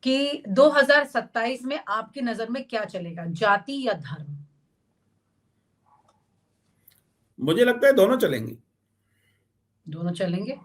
कि 2027 में आपकी नजर में क्या चलेगा, जाति या धर्म? मुझे लगता है दोनों चलेंगे। दोनों चलेंगे।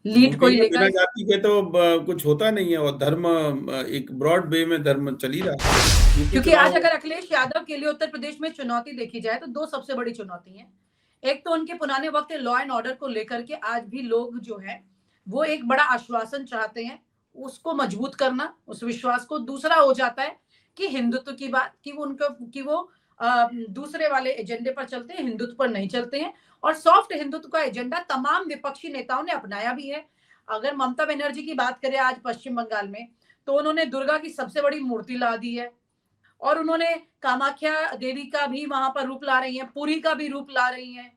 लीड यूपी कोई में लेगा बिना इस, जाति के तो कुछ होता नहीं है, और धर्म एक ब्रॉड वे में धर्म चल ही रहा है। यूपी क्योंकि आज चुनाव अगर अखिलेश यादव के लिए उत्तर प्रदेश में चुनौती देखी जाए तो दो सबसे बड़ी चुनौती है। एक तो उनके पुराने वक्त लॉ एंड ऑर्डर को लेकर के आज भी लोग जो है वो एक बड़ा आश्वासन चाहते हैं, उसको मजबूत करना, उस विश्वास को। दूसरा हो जाता है कि हिंदुत्व की बात, कि वो उनका कि वो दूसरे वाले एजेंडे पर चलते हैं, हिंदुत्व पर नहीं चलते हैं। और सॉफ्ट हिंदुत्व का एजेंडा तमाम विपक्षी नेताओं ने अपनाया भी है। अगर ममता बनर्जी की बात करें आज पश्चिम बंगाल में, तो उन्होंने दुर्गा की सबसे बड़ी मूर्ति ला दी है, और उन्होंने कामाख्या देवी का भी वहां पर रूप ला रही हैं, पुरी का भी रूप ला रही हैं।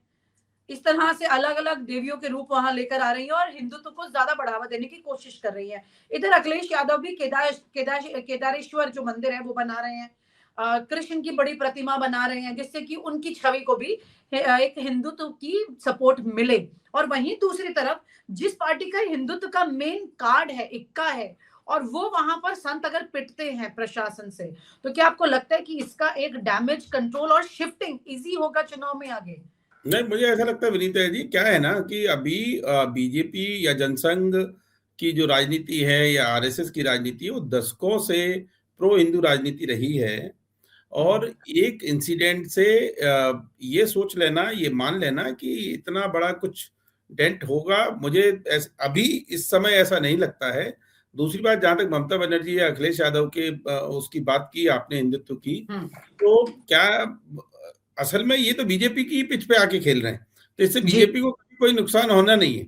इस तरह से अलग अलग देवियों के रूप वहां लेकर आ रही हैं और हिंदुत्व को ज्यादा बढ़ावा देने की कोशिश कर रही है। इधर अखिलेश यादव भी केदारेश्वर जो मंदिर है वो बना रहे हैं, कृष्ण की बड़ी प्रतिमा बना रहे हैं, जिससे कि उनकी छवि को भी एक हिंदुत्व की सपोर्ट मिले। और वहीं दूसरी तरफ जिस पार्टी का हिंदुत्व का मेन कार्ड है, इक्का है, और वो वहां पर संत अगर पिटते हैं प्रशासन से, तो क्या आपको लगता है कि इसका एक डैमेज कंट्रोल और शिफ्टिंग इजी होगा चुनाव में आगे? नहीं, मुझे ऐसा लगता है विनीता जी, क्या है ना कि अभी बीजेपी या जनसंघ की जो राजनीति है या आरएसएस की राजनीति है, वो दशकों से प्रो हिंदू राजनीति रही है। और एक इंसिडेंट से ये सोच लेना, ये मान लेना कि इतना बड़ा कुछ डेंट होगा, मुझे अभी इस समय ऐसा नहीं लगता है। दूसरी बात, जहां तक ममता बनर्जी या अखिलेश यादव के उसकी बात की आपने हिंदुत्व की, तो क्या असल में ये तो बीजेपी की पिच पे आके खेल रहे हैं, तो इससे बीजेपी को कोई नुकसान होना नहीं है।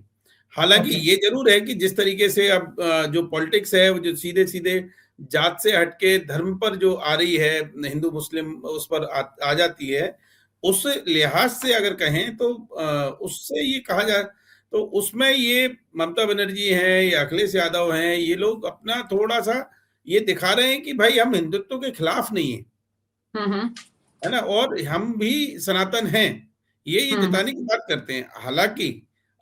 हालांकि ये जरूर है कि जिस तरीके से अब जो पॉलिटिक्स है वो जो सीधे सीधे जात से हटके धर्म पर जो आ रही है, हिंदू मुस्लिम उस पर आ जाती है, उस लिहाज से अगर कहें तो उससे ये कहा जाए तो उसमें ये ममता बनर्जी हैं या अखिलेश यादव हैं, ये लोग अपना थोड़ा सा ये दिखा रहे हैं कि भाई हम हिंदुत्व के खिलाफ नहीं है ना, और हम भी सनातन हैं, ये जताने की बात करते हैं। हालांकि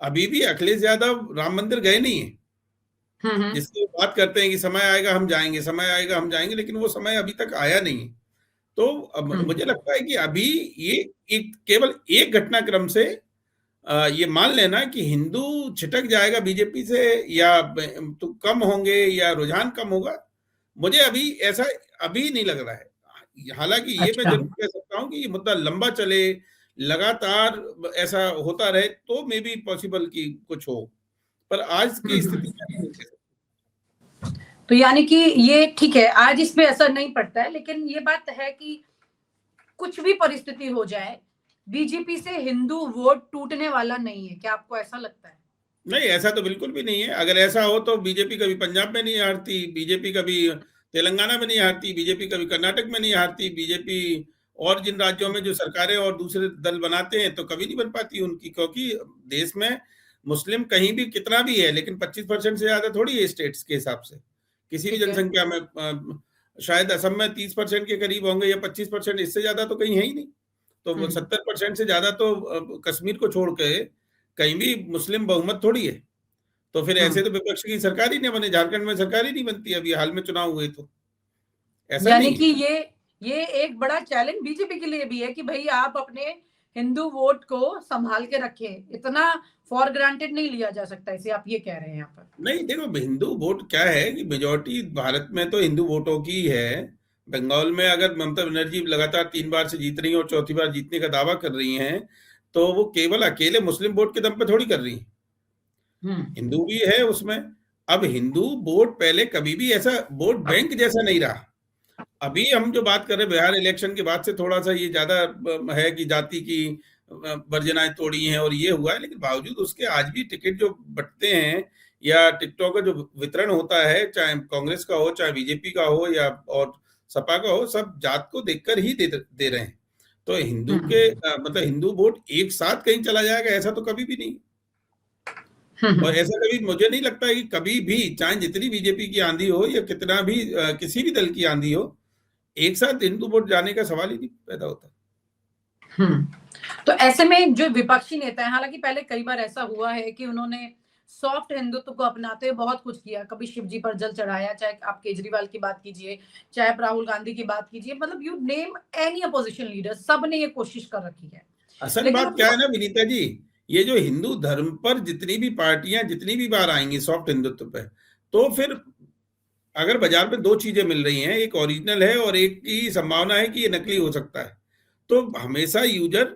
अभी भी अखिलेश यादव राम मंदिर गए नहीं है, जिसकी बात करते हैं कि समय आएगा हम जाएंगे, समय आएगा हम जाएंगे, लेकिन वो समय अभी तक आया नहीं है। तो मुझे लगता है कि अभी ये एक केवल एक घटनाक्रम से ये मान लेना कि हिंदू छिटक जाएगा बीजेपी से या तो कम होंगे या रुझान कम होगा, मुझे अभी ऐसा अभी नहीं लग रहा है। हालांकि ये मैं जरूर कह सकता हूँ कि ये मुद्दा लंबा चले, लगातार ऐसा होता रहे तो मे बी पॉसिबल कि कुछ हो, पर आज की स्थिति में नहीं कह सकते। तो यानी कि ये ठीक है, आज इस पे असर नहीं पड़ता है, लेकिन ये बात है कि कुछ भी परिस्थिति हो जाए, बीजेपी से हिंदू वोट टूटने वाला नहीं है। क्या आपको ऐसा लगता है? नहीं, ऐसा तो बिल्कुल भी नहीं है। अगर ऐसा हो तो बीजेपी कभी पंजाब में नहीं हारती, बीजेपी कभी तेलंगाना में नहीं हारती, बीजेपी कभी कर्नाटक में नहीं हारती, बीजेपी और जिन राज्यों में जो सरकारें और दूसरे दल बनाते हैं तो कभी नहीं बन पाती उनकी, क्योंकि देश में मुस्लिम कहीं भी कितना भी है, लेकिन 25% से ज्यादा थोड़ी है स्टेट्स के हिसाब से किसी भी जनसंख्या में। शायद असम में 30% के करीब होंगे या 25%, इससे ज्यादा तो कहीं है ही नहीं। तो 70% से ज्यादा तो कश्मीर को छोड़ के कहीं भी मुस्लिम बहुमत थोड़ी है। तो फिर ऐसे तो विपक्ष की सरकार ही नहीं बने, झारखंड में सरकार ही नहीं बनती, अभी हाल में चुनाव हुए तो ऐसा यानी नहीं कि है। ये एक बड़ा चैलेंज बीजेपी के लिए भी है कि भाई आप अपने हिंदू वोट को संभाल के रखें, इतना फॉर ग्रांटेड नहीं लिया जा सकता, इसे आप ये कह रहे हैं यहाँ पर? नहीं, देखो हिंदू वोट क्या है कि मेजोरिटी भारत में तो हिंदू वोटों की है। बंगाल में अगर ममता बनर्जी लगातार 3 बार से जीत रही है और चौथी बार जीतने का दावा कर रही हैं, तो वो केवल अकेले मुस्लिम वोट के दम पे थोड़ी कर रही है, हिंदू भी है उसमें। अब हिंदू वोट पहले कभी भी ऐसा वोट बैंक जैसा नहीं रहा। अभी हम जो बात कर रहे हैं बिहार इलेक्शन के बाद से थोड़ा सा ये ज्यादा है कि जाति की वर्जनाएं तोड़ी हैं और ये हुआ है, लेकिन बावजूद उसके आज भी टिकट जो बंटते हैं या टिकटों का जो वितरण होता है, चाहे कांग्रेस का हो चाहे बीजेपी का हो या और सपा का हो, सब जात को देखकर ही दे रहे हैं। तो हिंदू के मतलब हिंदू वोट एक साथ कहीं चला जाएगा ऐसा तो कभी भी नहीं। और ऐसा कभी मुझे नहीं लगता है कि कभी भी, चाहे जितनी बीजेपी की आंधी हो या कितना भी किसी भी दल की आंधी हो, एक साथ हिंदू वोट जाने का सवाल ही नहीं पैदा होता। तो ऐसे में जो विपक्षी नेता है, हालांकि पहले कई बार ऐसा हुआ है कि उन्होंने सॉफ्ट हिंदुत्व को अपनाते हुए बहुत कुछ किया। कभी शिव जी पर जल चढ़ाया, चाहे आप केजरीवाल की बात कीजिए, चाहे आप राहुल गांधी की बात कीजिए, मतलब you name any opposition leader, सब ने ये कोशिश कर रखी है। असल लेकिन बात क्या है ना विनीता जी, ये जो हिंदू धर्म पर जितनी भी पार्टियां जितनी भी बार आएंगी सॉफ्ट हिंदुत्व पे, तो फिर अगर बाजार में दो चीजें मिल रही हैं, एक ओरिजिनल है और एक की संभावना है कि ये नकली हो सकता है, तो हमेशा यूजर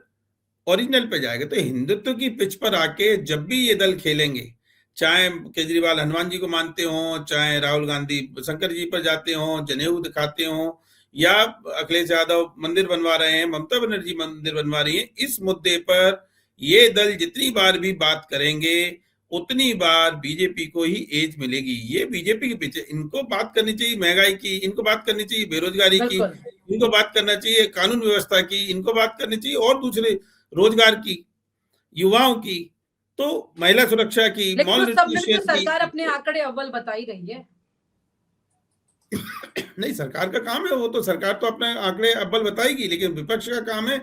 ओरिजिनल पे जाएगा। तो हिंदुत्व की पिच पर आके जब भी ये दल खेलेंगे, चाहे केजरीवाल हनुमान जी को मानते हो, चाहे राहुल गांधी शंकर जी पर जाते हो, जनेऊ दिखाते हो, या अखिलेश यादव मंदिर बनवा रहे हैं, ममता बनर्जी मंदिर बनवा रही है, इस मुद्दे पर ये दल जितनी बार भी बात करेंगे उतनी बार बीजेपी को ही एज मिलेगी। ये बीजेपी के पीछे, इनको बात करनी चाहिए महंगाई की, इनको बात करनी चाहिए बेरोजगारी की, इनको बात करना चाहिए कानून व्यवस्था की, इनको बात करनी चाहिए और दूसरे रोजगार की, युवाओं की, तो महिला सुरक्षा की, लेकिन मॉल उस सब में तो न्यूट्रिशन सरकार की। अपने आंकड़े अव्वल बता ही रही है। नहीं, सरकार का काम है, वो तो सरकार तो अपने आंकड़े अव्वल बताएगी, लेकिन विपक्ष का काम है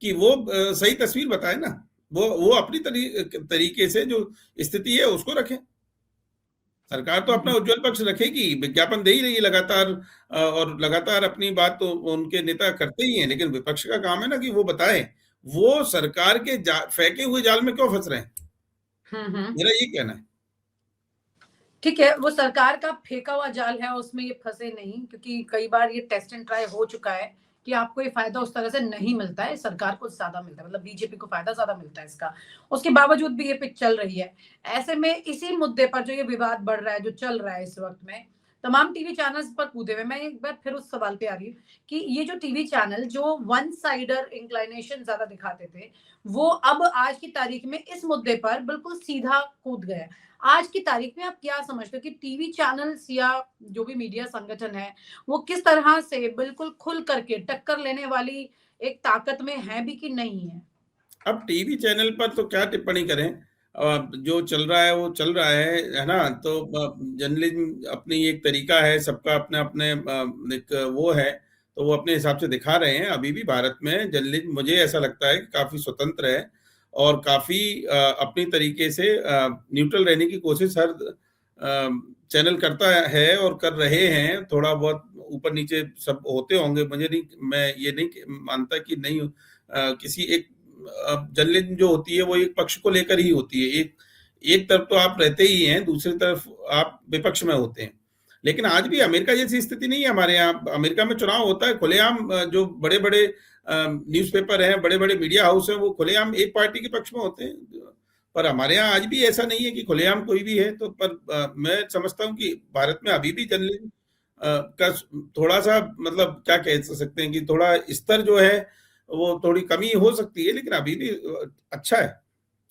कि वो सही तस्वीर बताए ना, वो अपनी तरीके से जो स्थिति है उसको रखे। सरकार तो अपना उज्जवल पक्ष रखेगी, विज्ञापन दे ही रही है लगातार, और लगातार अपनी बात तो उनके नेता करते ही हैं, लेकिन विपक्ष का काम है ना कि वो बताए वो सरकार के फेंके हुए जाल में क्यों फंस रहे हैं। मेरा ये कहना है। ठीक है, वो सरकार का फेंका हुआ जाल है, उसमें ये फंसे नहीं, क्योंकि कई बार ये टेस्ट एंड ट्राई हो चुका है कि आपको ये फायदा उस तरह से नहीं मिलता है, सरकार को ज्यादा मिलता है, मतलब बीजेपी को फायदा ज्यादा मिलता है इसका। उसके बावजूद भी ये पिच चल रही है। ऐसे में इसी मुद्दे पर जो ये विवाद बढ़ रहा है, जो चल रहा है इस वक्त में, तमाम टीवी चैनल्स पर कूदे हुए। मैं एक बार फिर उस सवाल पे आ रही हूँ कि ये जो टीवी चैनल जो वन साइडर इंक्लाइनेशन ज्यादा दिखाते थे, वो अब आज की तारीख में इस मुद्दे पर बिल्कुल सीधा कूद गए। आज की तारीख में आप क्या समझते हो कि टीवी चैनल्स या जो भी मीडिया संगठन है, वो किस तरह से बिल्कुल खुल करके टक्कर लेने वाली एक ताकत में है भी कि नहीं है? अब टीवी चैनल पर तो क्या टिप्पणी करें, जो चल रहा है वो चल रहा है ना। तो जर्नलिज्म अपनी एक तरीका है, सबका अपने अपने एक वो है, तो वो अपने हिसाब से दिखा रहे हैं। अभी भी भारत में जर्नलिज्म मुझे ऐसा लगता है कि काफी स्वतंत्र है और काफी अपनी तरीके से न्यूट्रल रहने की कोशिश हर चैनल करता है और कर रहे हैं। थोड़ा बहुत ऊपर नीचे सब होते होंगे, मुझे नहीं, मैं ये नहीं मानता कि नहीं, किसी एक जर्नलिज्म जो होती है वो एक पक्ष को लेकर ही होती है। एक तरफ तो आप रहते ही हैं, दूसरी तरफ आप विपक्ष में होते हैं। लेकिन आज भी अमेरिका जैसी स्थिति नहीं है हमारे यहाँ। अमेरिका में चुनाव होता है खुलेआम, जो बड़े बड़े न्यूज़पेपर हैं, बड़े बड़े मीडिया हाउस हैं, वो खुलेआम एक पार्टी के पक्ष में होते हैं। पर हमारे यहाँ आज भी ऐसा नहीं है कि खुलेआम कोई भी है। तो पर मैं समझता हूँ कि भारत में अभी भी जर्नलिज्म का थोड़ा सा, मतलब क्या कह सकते हैं कि थोड़ा स्तर जो है वो थोड़ी कमी हो सकती है, लेकिन अभी भी अच्छा है।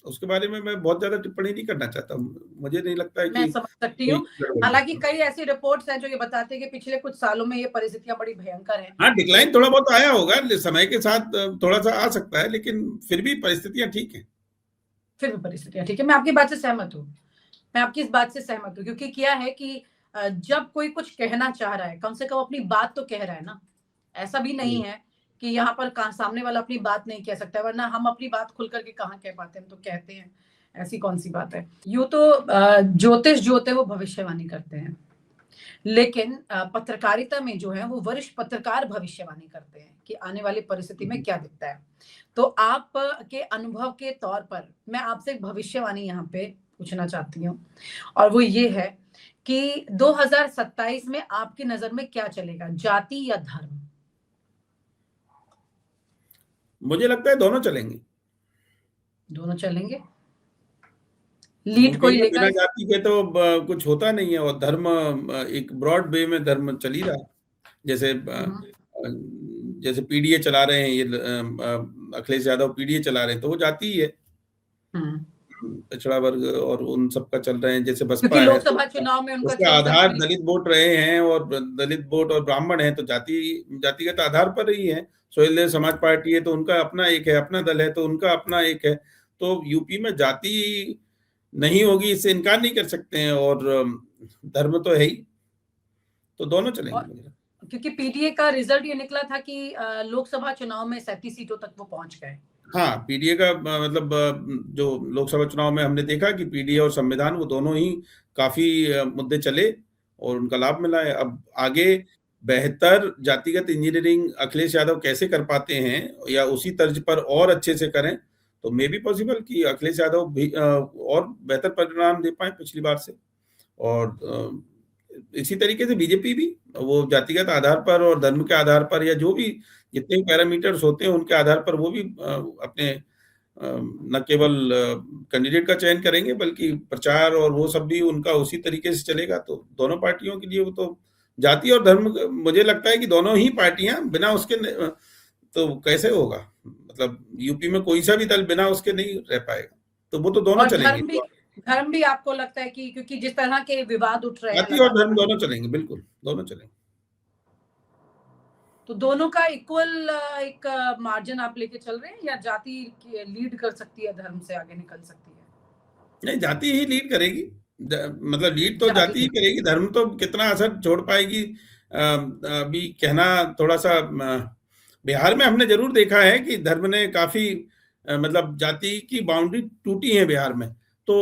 उसके बारे में मैं बहुत ज्यादा टिप्पणी नहीं करना चाहता। मुझे नहीं लगता है कि मैं समझ सकती हूँ। हालांकि कई ऐसी रिपोर्ट्स हैं जो ये बताते हैं कि पिछले कुछ सालों में ये परिस्थितियां बड़ी भयंकर हैं। हाँ, डिक्लाइन थोड़ा बहुत आया होगा, समय के साथ थोड़ा सा आ सकता है, लेकिन फिर भी परिस्थितियां ठीक है। फिर भी परिस्थितियां ठीक है। मैं आपकी बात से सहमत हूँ। मैं आपकी इस बात से सहमत हूँ, क्योंकि क्या है कि जब कोई कुछ कहना चाह रहा है, कम से कम अपनी बात तो कह रहा है ना। ऐसा भी नहीं है कि यहाँ पर सामने वाला अपनी बात नहीं कह सकता, वरना हम अपनी बात खुल करके कहाँ कह पाते हैं, हम तो कहते हैं। ऐसी कौन सी बात है। यूं तो ज्योतिष जो होते हैं वो भविष्यवाणी करते हैं, लेकिन पत्रकारिता में जो है वो वरिष्ठ पत्रकार भविष्यवाणी करते हैं कि आने वाली परिस्थिति में क्या दिखता है। तो आप के अनुभव के तौर पर मैं आपसे एक भविष्यवाणी यहाँ पे पूछना चाहती हूँ, और वो ये है कि 2027 में आपकी नजर में क्या चलेगा, जाति या धर्म? मुझे लगता है दोनों चलेंगे। दोनों चलेंगे। लीड कोई लेगा बिना जाति के तो कुछ होता नहीं है, और धर्म एक ब्रॉड वे में धर्म चल ही रहा है। जैसे जैसे पीडीए चला रहे हैं ये अखिलेश यादव, पीडीए चला रहे हैं, तो वो जाति ही है, पिछड़ा वर्ग, और उन सबका चल रहे हैं। जैसे बसपा है, लोकसभा चुनाव में उनका उसका आधार दलित वोट रहे हैं, और दलित वोट और ब्राह्मण है, तो जातिगत आधार पर ही है। स्वदेव समाज पार्टी है तो उनका अपना एक है, अपना दल है तो उनका अपना एक है। तो यूपी में जाति नहीं होगी, इससे इनकार नहीं कर सकते हैं, और धर्म तो है ही। तो दोनों चलेंगे। क्योंकि पीटीए का रिजल्ट ये निकला था कि लोकसभा चुनाव में 37 सीटों तक वो पहुंच गए। हाँ, पीडीए का मतलब जो लोकसभा चुनाव में हमने देखा कि पीडीए और संविधान वो दोनों ही काफ़ी मुद्दे चले और उनका लाभ मिला है। अब आगे बेहतर जातिगत इंजीनियरिंग अखिलेश यादव कैसे कर पाते हैं या उसी तर्ज पर और अच्छे से करें, तो मे बी पॉसिबल कि अखिलेश यादव भी और बेहतर परिणाम दे पाएँ पिछली बार से। और इसी तरीके से बीजेपी भी वो जातिगत आधार पर और धर्म के आधार पर या जो भी जितने भी पैरामीटर्स होते हैं उनके आधार पर वो भी अपने न केवल कैंडिडेट का चयन करेंगे बल्कि प्रचार और वो सब भी उनका उसी तरीके से चलेगा। तो दोनों पार्टियों के लिए वो तो जाति और धर्म मुझे लगता है कि दोनों ही पार्टियां बिना उसके तो कैसे होगा, मतलब यूपी में कोई सा भी दल बिना उसके नहीं रह पाएगा, तो वो तो दोनों और चलेंगे। धर्म भी आपको लगता है कि क्योंकि जिस तरह के विवाद उठ रहे हैं जाति और धर्म दोनों चलेंगे, बिल्कुल दोनों चलेंगे। तो दोनों का इक्वल एक मार्जिन आप लेके चल रहे हैं या जाति लीड कर सकती है, धर्म से आगे निकल सकती है? नहीं, जाति ही लीड करेगी, मतलब लीड तो जाति ही करेगी, धर्म तो कितना असर छोड़ पाएगी अभी कहना थोड़ा सा। बिहार में हमने जरूर देखा है कि धर्म ने काफी मतलब जाति की बाउंड्री टूटी है बिहार में। तो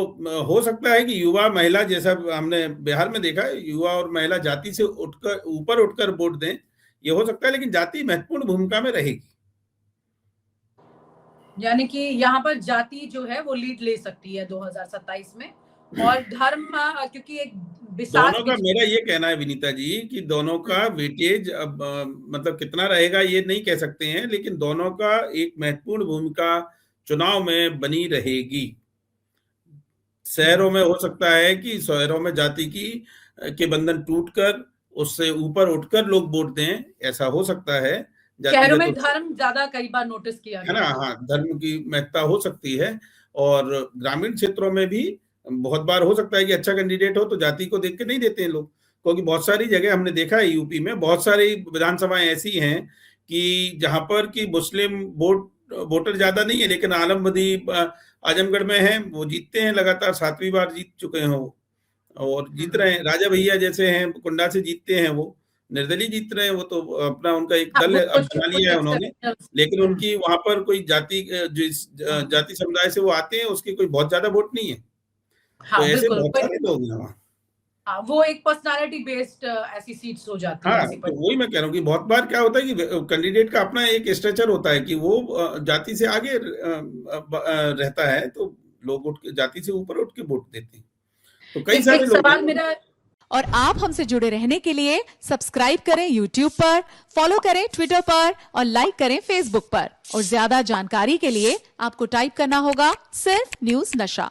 हो सकता है कि युवा महिला, जैसा हमने बिहार में देखा है, युवा और महिला जाति से उठकर ऊपर उठकर वोट दें, ये हो सकता है, लेकिन जाति महत्वपूर्ण भूमिका में रहेगी। यानी कि यहाँ पर जाति जो है वो लीड ले सकती है 2027 में, और धर्म क्योंकि एक दोनों का मेरा ये कहना है विनीता जी कि दोनों का वेटेज अब मतलब कितना रहेगा ये नहीं कह सकते हैं, लेकिन दोनों का एक महत्वपूर्ण भूमिका चुनाव में बनी रहेगी। शहरों में हो सकता है कि शहरों में जाति की के बंधन टूटकर उससे ऊपर उठकर लोग वोट दें, ऐसा हो सकता है। शहरों में धर्म ज्यादा कई बार नोटिस किया है ना, हाँ, धर्म की महत्ता हो सकती है। और ग्रामीण क्षेत्रों में भी बहुत बार हो सकता है कि अच्छा कैंडिडेट हो तो जाति को देख के नहीं देते हैं लोग, क्योंकि बहुत सारी जगह हमने देखा है यूपी में बहुत सारी विधानसभाएं ऐसी हैं कि जहां पर कि मुस्लिम वोटर ज्यादा नहीं है, लेकिन आलमबदी आजमगढ़ में है, वो जीतते हैं, लगातार 7वीं बार जीत चुके हैं वो, और जीत रहे हैं। राजा भैया जैसे हैं, कुंडा से जीतते हैं, वो निर्दलीय जीत रहे हैं, वो तो अपना उनका एक दल अब बना लिया है उन्होंने, लेकिन उनकी वहां पर कोई जाति जिस जाति समुदाय से वो आते हैं उसके कोई बहुत ज्यादा वोट नहीं है। तो ऐसे बहुत सारे लोग हैं वहाँ। हाँ, वो एक पर्सनालिटी बेस्ड ऐसी सीट्स हो जाती है। हाँ, तो वही मैं कह रहा हूँ कि बहुत बार क्या होता है कि कैंडिडेट का अपना एक स्ट्रक्चर होता है कि वो जाति से आगे रहता है, तो लोग जाति से ऊपर उठ के वोट देते हैं। तो कई सारे लोग सवाल मेरा, और आप हमसे जुड़े रहने के लिए सब्सक्राइब करें YouTube पर, फॉलो करें Twitter पर और लाइक करें Facebook पर। और ज्यादा जानकारी के लिए आपको टाइप करना होगा सिर्फ न्यूज़ नशा।